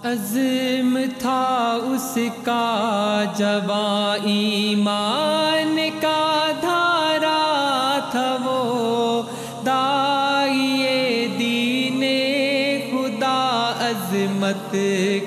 عزم تھا اس کا جواں ایمان کا دھارا تھا وہ داعیے دین خدا عظمت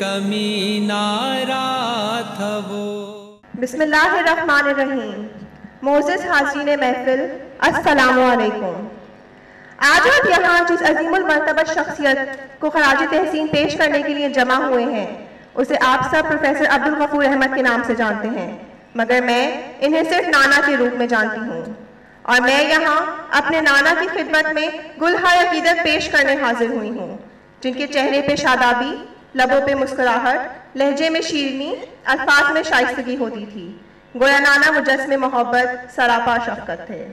کا مینارہ تھا وہ. بسم اللہ الرحمن الرحیم. معزز حاضرین محفل السلام علیکم. آج آپ یہاں جس عظیم المرتبہ شخصیت کو خراج تحسین پیش کرنے کے لیے جمع ہوئے ہیں اسے آپ سب پروفیسر عبدالغفور احمد کے نام سے جانتے ہیں، مگر میں انہیں صرف نانا کے روپ میں جانتی ہوں، اور میں یہاں اپنے نانا کی خدمت میں گلہائے عقیدت پیش کرنے حاضر ہوئی ہوں، جن کے چہرے پہ شادابی، لبوں پہ مسکراہٹ، لہجے میں شیرینی، الفاظ میں شائستگی ہوتی تھی. گویا نانا مجسم محبت، سراپا شفقت تھے.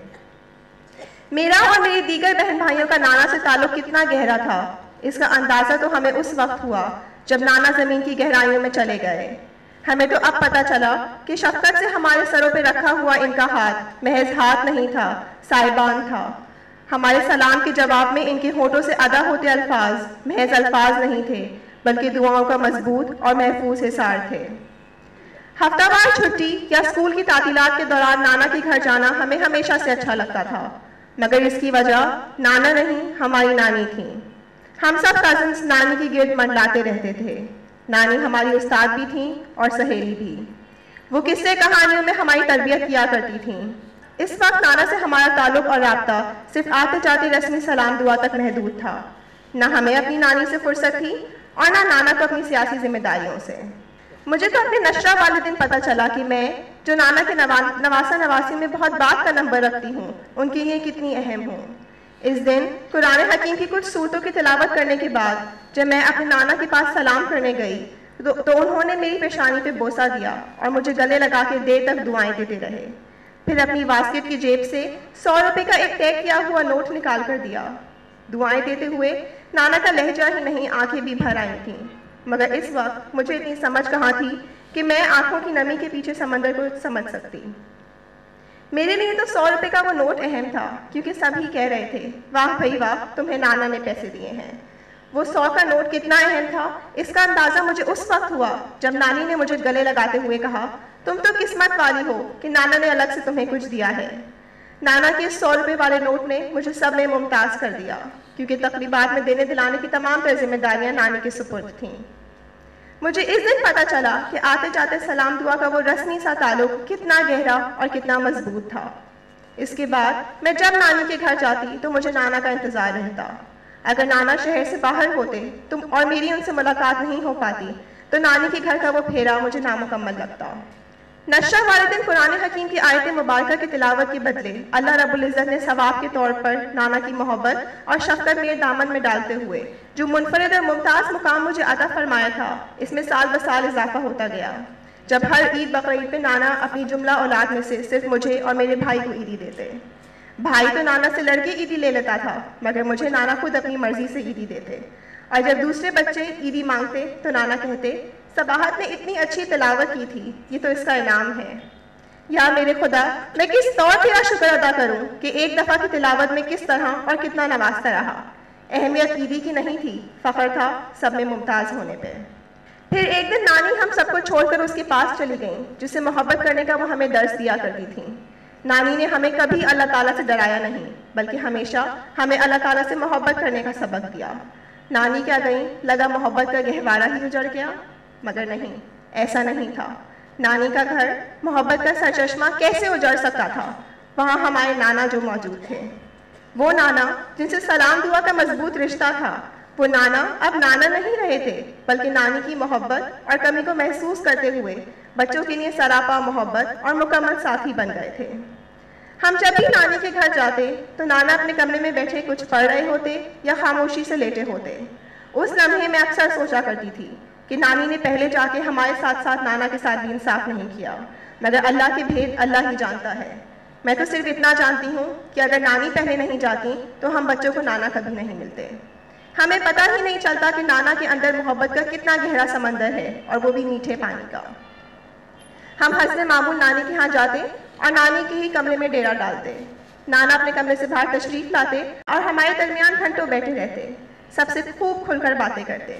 میرا اور میرے دیگر بہن بھائیوں کا نانا سے تعلق کتنا گہرا تھا اس کا اندازہ تو ہمیں اس وقت ہوا جب نانا زمین کی گہرائیوں میں چلے گئے. ہمیں تو اب پتہ چلا کہ شفقت سے ہمارے سروں پہ رکھا ہوا ان کا ہاتھ محض ہاتھ نہیں تھا، سائبان تھا. ہمارے سلام کے جواب میں ان کے ہونٹوں سے ادا ہوتے الفاظ محض الفاظ نہیں تھے بلکہ دعاؤں کا مضبوط اور محفوظ حصار تھے. ہفتہ وار چھٹی یا اسکول کی تعطیلات کے دوران نانا کے گھر جانا ہمیں ہمیشہ سے اچھا لگتا تھا، مگر اس کی وجہ نانا نہیں ہماری نانی تھی. ہم سب کزنس نانی کی گرد منڈلاتے رہتے تھے. نانی ہماری استاد بھی تھیں اور سہیلی بھی. وہ قصے کہانیوں میں ہماری تربیت کیا کرتی تھیں. اس وقت نانا سے ہمارا تعلق اور رابطہ صرف آتے جاتے رسمی سلام دعا تک محدود تھا. نہ ہمیں اپنی نانی سے فرصت تھی اور نہ نانا کو اپنی سیاسی ذمہ داریوں سے. مجھے تو اپنے نشرہ والے دن پتہ چلا کہ میں جو نانا کے نواسہ نواسی میں بہت بات کا نمبر رکھتی ہوں ان کے لیے کتنی اہم ہوں. اس دن قرآن حکیم کی کچھ صورتوں کی تلاوت کرنے کے بعد جب میں اپنے نانا کے پاس سلام کرنے گئی تو انہوں نے میری پیشانی پہ بوسہ دیا اور مجھے گلے لگا کے دیر تک دعائیں دیتے رہے. پھر اپنی واسکٹ کی جیب سے 100 روپے کا ایک طے کیا ہوا نوٹ نکال کر دیا. دعائیں دیتے ہوئے نانا کا لہجہ ہی نہیں آنکھیں بھی بھر آئی تھیں، مگر اس وقت مجھے اتنی سمجھ کہاں تھی کہ میں آنکھوں کی نمی کے پیچھے سمندر کو سمجھ سکتی. میرے لیے تو 100 روپے کا وہ نوٹ اہم تھا کیونکہ سبھی کہہ رہے تھے واہ بھائی واہ تمہیں نانا نے پیسے دیے ہیں. وہ 100 کا نوٹ کتنا اہم تھا اس کا اندازہ مجھے اس وقت ہوا جب نانی نے مجھے گلے لگاتے ہوئے کہا تم تو قسمت والی ہو کہ نانا نے الگ سے تمہیں کچھ دیا ہے. نانا کے 100 روپے والے نوٹ نے مجھے سب میں ممتاز کر دیا کیونکہ تقریبات میں دینے دلانے کی تمام تر ذمہ داریاں نانی کے سپرد تھیں. مجھے اس دن پتہ چلا کہ آتے جاتے سلام دعا کا وہ رسمی سا تعلق کتنا گہرا اور کتنا مضبوط تھا. اس کے بعد میں جب نانی کے گھر جاتی تو مجھے نانا کا انتظار رہتا. اگر نانا شہر سے باہر ہوتے اور میری ان سے ملاقات نہیں ہو پاتی تو نانی کے گھر کا وہ پھیرا مجھے نامکمل لگتا. نشرہ والے دن قرآن حکیم کی آیت مبارکہ کی تلاوت کے بدلے اللہ رب العزت نے ثواب کے طور پر نانا کی محبت اور شفقت میرے دامن میں ڈالتے ہوئے جو منفرد اور ممتاز مقام مجھے عطا فرمایا تھا اس میں سال بسال اضافہ ہوتا گیا. جب ہر عید بقرعید پہ نانا اپنی جملہ اولاد میں سے صرف مجھے اور میرے بھائی کو عیدی دیتے. بھائی تو نانا سے لڑ کے عیدی لے لیتا تھا مگر مجھے نانا خود اپنی مرضی سے عیدی دیتے. اور جب دوسرے بچے عیدی مانگتے تو نانا کہتے صباحت نے اتنی اچھی تلاوت کی تھی یہ تو اس کا انعام ہے. یا میرے خدا میں کس طور تیرا شکر ادا کروں کہ ایک دفعہ کی تلاوت میں کس طرح اور کتنا نوازتا رہا. اہمیت عیدی کی نہیں تھی، فخر تھا سب میں ممتاز ہونے پہ. پھر ایک دن نانی ہم سب کو چھوڑ کر اس کے پاس چلی گئیں جس سے محبت کرنے کا وہ ہمیں درس دیا کرتی تھیں. نانی نے ہمیں کبھی اللہ تعالیٰ سے ڈرایا نہیں بلکہ ہمیشہ ہمیں اللہ تعالیٰ سے محبت کرنے کا سبق دیا. نانی کیا گئیں لگا محبت کا گہوارہ ہی اجڑ گیا، مگر نہیں، ایسا نہیں تھا. نانی کا گھر محبت کا سرچشمہ کیسے اجڑ سکتا تھا؟ وہاں ہمارے نانا جو موجود تھے، وہ نانا جن سے سلام دعا کا مضبوط رشتہ تھا، وہ نانا اب نانا نہیں رہے تھے بلکہ نانی کی محبت اور کمی کو محسوس کرتے ہوئے بچوں کے لیے سراپا محبت اور مکمل ساتھی بن گئے تھے. ہم جب بھی نانی کے گھر جاتے تو نانا اپنے کمرے میں بیٹھے کچھ پڑھ رہے ہوتے یا خاموشی سے لیٹے ہوتے. اس لمحے میں اکثر سوچا کرتی تھی کہ نانی نے پہلے جا کے ہمارے ساتھ ساتھ نانا کے ساتھ بھی انصاف نہیں کیا، مگر اللہ کے بھید اللہ ہی جانتا ہے. میں تو صرف اتنا جانتی ہوں کہ اگر نانی پہلے نہیں جاتی تو ہم بچوں کو نانا کبھی نہیں ملتے. ہمیں پتہ ہی نہیں چلتا کہ نانا کے اندر محبت کا کتنا گہرا سمندر ہے اور وہ بھی میٹھے پانی کا. ہم حسب معمول نانی کے ہاں جاتے اور نانی کے ہی کمرے میں ڈیرا ڈالتے. نانا اپنے کمرے سے باہر تشریف لاتے اور ہمارے درمیان گھنٹوں بیٹھے رہتے. سب سے خوب کھل کر باتیں کرتے.